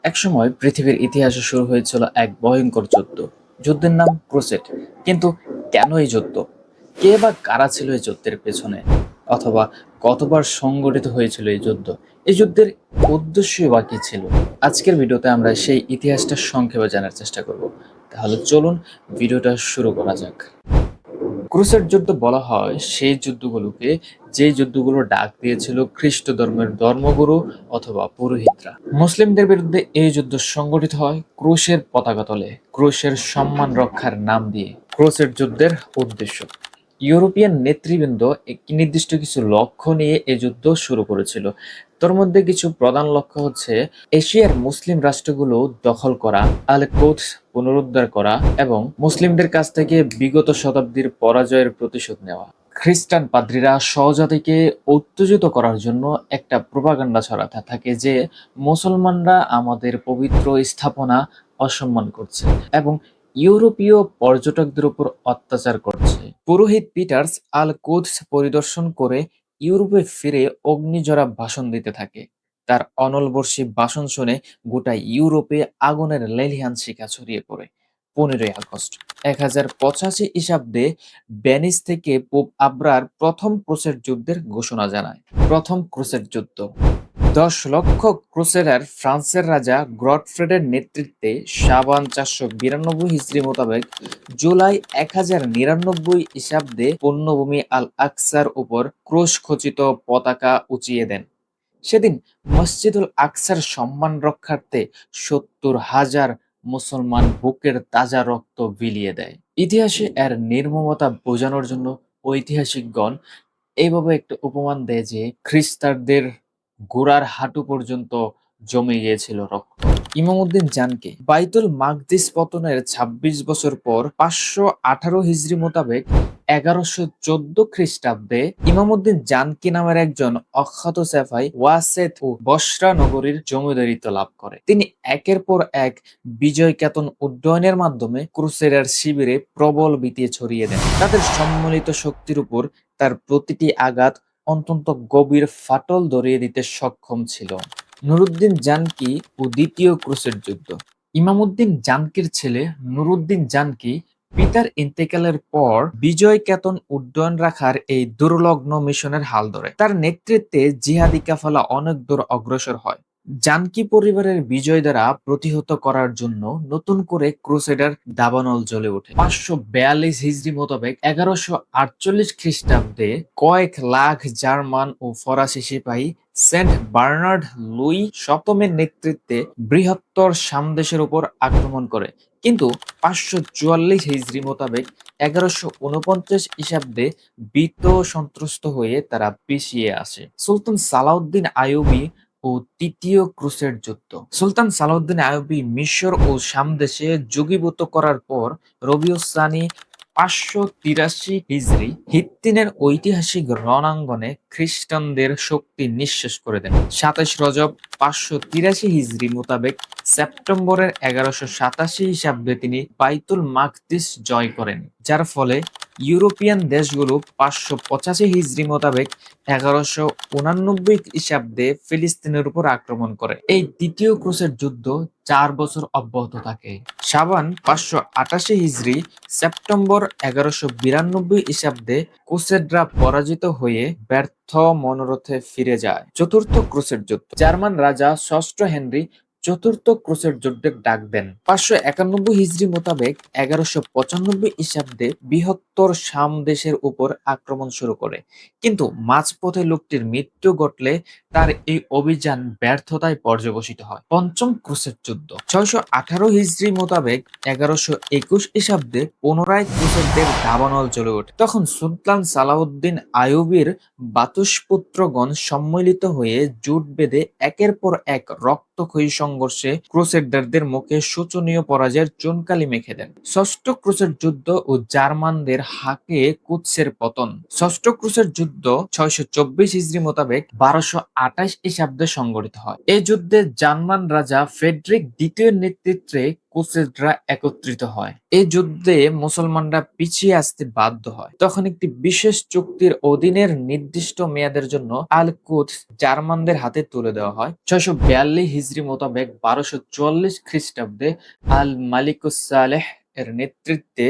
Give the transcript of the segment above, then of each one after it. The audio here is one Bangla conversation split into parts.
একসময় পৃথিবীর ইতিহাসে শুরু হয়েছিল এক ভয়ঙ্কর যুদ্ধ। যুদ্ধের নাম ক্রুসেড। কিন্তু কেন এই যুদ্ধ? কে বা কারা ছিল এই যুদ্ধের পেছনে? অথবা কতবার সংগঠিত হয়েছিল এই যুদ্ধ? এই যুদ্ধের উদ্দেশ্যই বা কি ছিল? আজকের ভিডিওতে আমরা সেই ইতিহাসটা সংক্ষেপে জানার চেষ্টা করব। তাহলে চলুন ভিডিওটা শুরু করা যাক। ক্রুসেড যুদ্ধ বলা হয় সেই যুদ্ধগুলোকে, যে যুদ্ধগুলো ডাক দিয়েছিল খ্রিস্ট ধর্মের ধর্মগুরু অথবা পুরোহিতরা। মুসলিমদের বিরুদ্ধে এই যুদ্ধ সংগঠিত হয় ক্রুশের পতাকা তলে, ক্রুশের সম্মান রক্ষার নাম দিয়ে। ক্রুসেড যুদ্ধের উদ্দেশ্য: ইউরোপিয়ান নেতৃবৃন্দ একটি নির্দিষ্ট কিছু লক্ষ্য নিয়ে এই যুদ্ধ শুরু করেছিল। তোর মধ্যে কিছু প্রধান লক্ষ্য হচ্ছে এশিয়ার মুসলিম রাষ্ট্রগুলো দখল করা, আল কোদস পুনরুদ্ধার করা এবং মুসলিমদের কাছ থেকে বিগত শতাব্দীর পরাজয়ের প্রতিশোধ নেওয়া। খ্রিস্টান পাদ্রীরা সহজাতিকে উত্তেজিত করার জন্য একটা প্রোপাগান্ডা ছড়াতে থাকে যে মুসলমানরা আমাদের পবিত্র স্থাপনা অসম্মান করছে এবং ইউরোপীয় পর্যটকদের উপর অত্যাচার করছে। পুরোহিত পিটার্স আল কুদস পরিদর্শন করে ইউরোপে ফিরে অগ্নিঝরা ভাষণ দিতে থাকে। তার অনলবর্ষী ভাষণ শুনে গোটা ইউরোপে আগুনের লেলিহান শিখা ছড়িয়ে পড়ে। 15ই আগস্ট 1085 খ্রিস্টাব্দে ভেনিস থেকে পোপ আব্রার প্রথম ক্রুসেড যুদ্ধের ঘোষণা জানায়। প্রথম ক্রুসেড যুদ্ধ: 10 লক্ষ ক্রুসেডার ফ্রান্সের রাজা গডফ্রেডের নেতৃত্বে শাবান 492 হিজরি মোতাবেক জুলাই 1099 খ্রিস্টাব্দে পুণ্যভূমি আল আকসার উপর ক্রুশ খচিত পতাকা উঁচিয়ে দেন। সেদিন মসজিদুল আকসার সম্মান রক্ষার্থে 70,000 মুসলমান বুকের তাজা রক্ত বিলিয়ে দেয়। ইতিহাসে এর নির্মমতা বোঝানোর জন্য ঐতিহাসিকগণ এইভাবে একটা উপমান দেয় যে খ্রিস্টানদের গোড়ার হাঁটু পর্যন্ত জমে গিয়েছিল রক্ত। ইমামউদ্দিন জানকে বাইতুল মাকদিস পতনের ২৬ বছর পর 518 হিজরি মোতাবেক 1114 খ্রিস্টাব্দে ইমামউদ্দিন জানকি নামের একজন অখ্যাত সেফাই ওয়াসেত ও বসরা নগরীর জমিদারিত্ব লাভ করে। তিনি একের পর এক বিজয় কেতন উড্ডয়নের মাধ্যমে ক্রুসেডার শিবিরে প্রবল ভীতি ছড়িয়ে দেন। তাদের সম্মিলিত শক্তির উপর তার প্রতিটি আঘাত অত্যন্ত গভীর ফাটল ধরিয়ে দিতে সক্ষম ছিল। নুরুদ্দিন জানকি ও দ্বিতীয় ক্রুসেড যুদ্ধ: ইমামউদ্দিন জানকির ছেলে নুরুদ্দিন জানকি পিতার ইন্তেকালের পর বিজয় কেতন উড্ডয়ন রাখার এই দুর্লগ্ন মিশনের হাল ধরে। তার নেতৃত্বে জিহাদি কাফেলা অনেক দূর অগ্রসর হয়। জানকি পরিবারের বিজয় দ্বারা প্রতিহত করার জন্য নতুন করে ক্রুসেডার দাবানল জ্বলে ওঠে। 542 হিজরি মোতাবেক 1148 খ্রিস্টাব্দে কয়েক লাখ জার্মান ও ফরাসি সিপাহী সেন্ট বার্নার্ড লুই সপ্তমের নেতৃত্বে বৃহত্তর সামদেশের উপর আক্রমণ করে, কিন্তু 544 হিজরি মোতাবেক 1149 খ্রিস্টাব্দে ভীত সন্ত্রস্ত হয়ে তারা পিছিয়ে আসে। সুলতান সালাউদ্দিন আইয়ুবী ও তৃতীয় ক্রুসেড যুদ্ধ: সুলতান সালাউদ্দিন আইয়ুবী মিশর ও সামদেশে যোগীভূত করার পর রবিউস সানি 583 হিজরি হিত্তিনের ঐতিহাসিক রণাঙ্গনে খ্রিস্টানদের শক্তি নিঃশেষ করে দেন। 27 রজব 583 হিজরি মোতাবেক সেপ্টেম্বরের 1187 খ্রিস্টাব্দে তিনি বাইতুল মাকদিস জয় করেন, যার ফলে ইউরোপিয়ান দেশগুলো 585 হিজরি মোতাবেক 1189 খ্রিস্টাব্দে ফিলিস্তিনের উপর আক্রমণ করে। এই দ্বিতীয় ক্রুসেড যুদ্ধ 4 বছর অব্যাহত থাকে। শাবান 588 হিজরি সেপ্টেম্বর 1192 খ্রিস্টাব্দে ক্রুসেডরা পরাজিত হয়ে ব্যর্থ মনোরথে ফিরে যায়। চতুর্থ ক্রুসেড যুদ্ধ: জার্মান রাজা ষষ্ঠ হেনরি চতুর্থ ক্রুসেড যুদ্ধের ডাক দেন। 591 হিজরি মোতাবেক 1195 খ্রিস্টাব্দে বৃহত্তর শাম দেশের উপর আক্রমণ শুরু করে, কিন্তু মাঝপথে লোকটির মৃত্যু ঘটলে তার এই অভিযান ব্যর্থতায় পর্যবসিত হয়। পঞ্চম ক্রুসেড যুদ্ধ: 618 হিজরি মোতাবেক 1121 খ্রিস্টাব্দে পুনরায় ক্রুসেডদের দাবানল জ্বলে ওঠে। তখন সুলতান সালাউদ্দিন আইয়ুবীর বাতুসপুত্রগণ সম্মিলিত হয়ে জোট বেঁধে একের পর এক রক্তক্ষয়ী সংঘর্ষে ক্রুসেডারদের মুখে শোচনীয় পরাজয়ের চুনকালি মেখে দেন। ষষ্ঠ ক্রুসেড যুদ্ধ ও জার্মানদের হাকে কুৎসের পতন: ষষ্ঠ ক্রুসেড যুদ্ধ 624 হিজরি মোতাবেক 1228 খ্রিস্টাব্দে সংঘটিত হয়। এই যুদ্ধে জার্মান রাজা ফ্রেডরিক দ্বিতীয় নেতৃত্বে ক্রুসেডরা একত্রিত হয়। এই যুদ্ধে মুসলমানরা পিছিয়ে আসতে বাধ্য হয়। তখন একটি বিশেষ চুক্তির অধীনের নির্দিষ্ট মেয়াদের জন্য আল কুদস জার্মানদের হাতে তুলে দেওয়া হয়। 642 হিজরি মোতাবেক 1244 খ্রিস্টাব্দে আল মালিকুস সালেহ এর নেতৃত্বে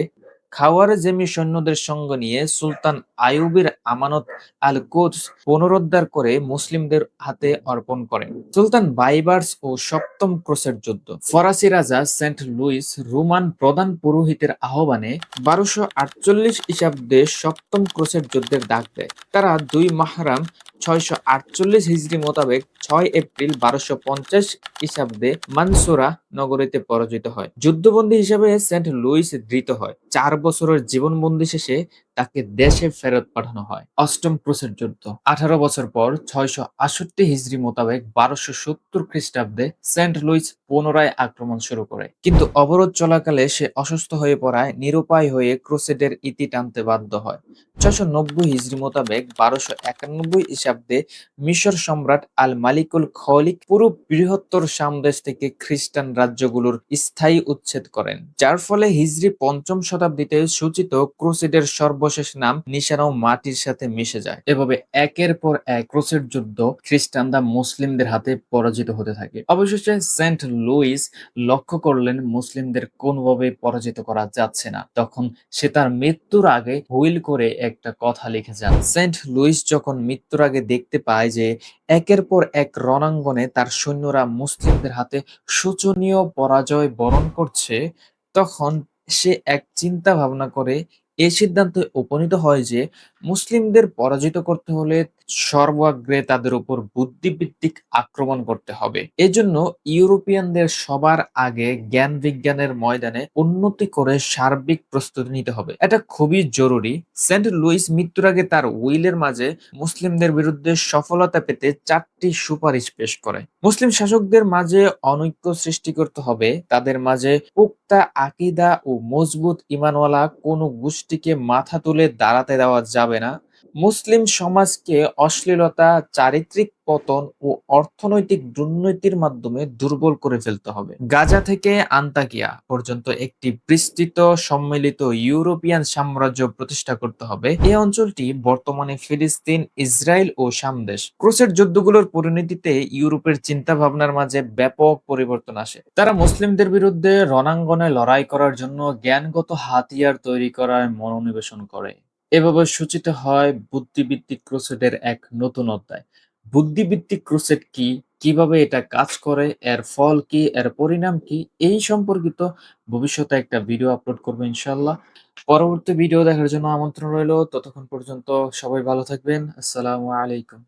খাওয়ারেজমি সৈন্যদের সঙ্গ নিয়ে সুলতান আইয়ুবের আমানত আল কুদস পুনরুদ্ধার করে মুসলিমদের হাতে অর্পণ করেন। সুলতান বাইবার্স ও সপ্তম ক্রুসেড যুদ্ধ। ফরাসি রাজা সেন্ট লুইস রোমান প্রধান পুরোহিতের আহ্বানে 1248 খ্রিস্টাব্দে সপ্তম ক্রুসেড যুদ্ধের ডাক দেয়। তারা 2 মুহররম 648 হিজরি মোতাবেক 6 এপ্রিল 1250 খ্রিস্টাব্দে মানসুরা নগরীতে পরাজিত হয়। যুদ্ধবন্দী হিসেবে সেন্ট লুইস ধৃত হয়। 4 বছরের জীবনবন্দি শেষে তাকে দেশে ফেরত পাঠানো হয়। অষ্টম ক্রুসেড যুদ্ধ। 18 বছর পর 668 হিজরি মোতাবেক 1270 খ্রিস্টাব্দে সেন্ট লুইস পুনরায় আক্রমণ শুরু করে, কিন্তু অবরোধ চলাকালে সে অসুস্থ হয়ে পড়ায় নিরুপায় হয়ে ক্রুসেডের ইতি টানতে বাধ্য হয়। 690 হিজরি মোতাবেক 1291 খ্রিস্টাব্দে মিশর সম্রাট আল মালিকুল খলিক পুরো বৃহত্তর সামদেশ থেকে খ্রিস্টান রাজ্যগুলোর স্থায়ী উচ্ছেদ করেন, যার ফলে হিজরি পঞ্চম শতাব্দীতে সূচিত ক্রুসেডের সর্বশেষ নাম নিশানাও মাটির সাথে মিশে যায়। এভাবে একের পর এক ক্রুসেড যুদ্ধ খ্রিস্টানরা মুসলিমদের হাতে পরাজিত হতে থাকে। অবশেষে সেন্ট লুইস লক্ষ্য করলেন মুসলিমদের কোনোভাবে পরাজিত করা যাচ্ছে না। তখন সে তার মৃত্যুর আগে হুইল করে একটা কথা লিখে যান। সেন্ট লুইস যখন মৃত্যুর আগে দেখতে পায় যে একের পর এক রণাঙ্গনে তার সৈন্যরা মুসলিমদের হাতে শোচনীয় পরাজয় বরণ করছে, তখন সে এক চিন্তা ভাবনা করে এ সিদ্ধান্তে উপনীত হয় যে মুসলিমদের পরাজিত করতে হলে সর্বাগ্রে তাদের উপর বুদ্ধিভিত্তিক আক্রমণ করতে হবে। এজন্য ইউরোপিয়ানদের সবার আগে জ্ঞান বিজ্ঞানের ময়দানে উন্নতি করে সার্বিক প্রস্তুতি নিতে হবে। এটা খুবই জরুরি। সেন্ট লুইস মৃত্যুর আগে তার উইলের মাঝে মুসলিমদের বিরুদ্ধে সফলতা পেতে 4টি সুপারিশ পেশ করে। মুসলিম শাসকদের মাঝে অনৈক্য সৃষ্টি করতে হবে, তাদের মাঝে পুক্তা আকীদা ও মজবুত ঈমানওয়ালা কোনো গোষ্ঠীকে মাথা তুলে দাঁড়াতে দেওয়া যাবে না, মুসলিম সমাজকে অশ্লীলতা, চারিত্রিক পতন ও অর্থনৈতিক দুর্নীতির মাধ্যমে দুর্বল করে ফেলতে হবে। গাজা থেকে আন্তাকিয়া পর্যন্ত একটি বিস্তৃত সম্মিলিত ইউরোপিয়ান সাম্রাজ্য প্রতিষ্ঠা করতে হবে। এই অঞ্চলটি বর্তমানে ফিলিস্তিন, ইসরায়েল ও সামদেশ। ক্রুসেড যুদ্ধগুলোর পরিণতিতে ইউরোপের চিন্তা ভাবনার মাঝে ব্যাপক পরিবর্তন আসে। তারা মুসলিমদের বিরুদ্ধে রণাঙ্গনে লড়াই করার জন্য জ্ঞানগত হাতিয়ার তৈরি করার মনোনিবেশন করে। এভাবে সূচিত হয় বুদ্ধিভিত্তিক ক্রুসেডের এক নতুন অধ্যায়। বুদ্ধিভিত্তিক ক্রুসেড কি, কিভাবে এটা কাজ করে, এর ফল কি, এর পরিণাম কি, এই সম্পর্কিত ভবিষ্যতে একটা ভিডিও আপলোড করবো ইনশাল্লাহ। পরবর্তী ভিডিও দেখার জন্য আমন্ত্রণ রইল। ততক্ষণ পর্যন্ত সবাই ভালো থাকবেন। আসসালামু আলাইকুম।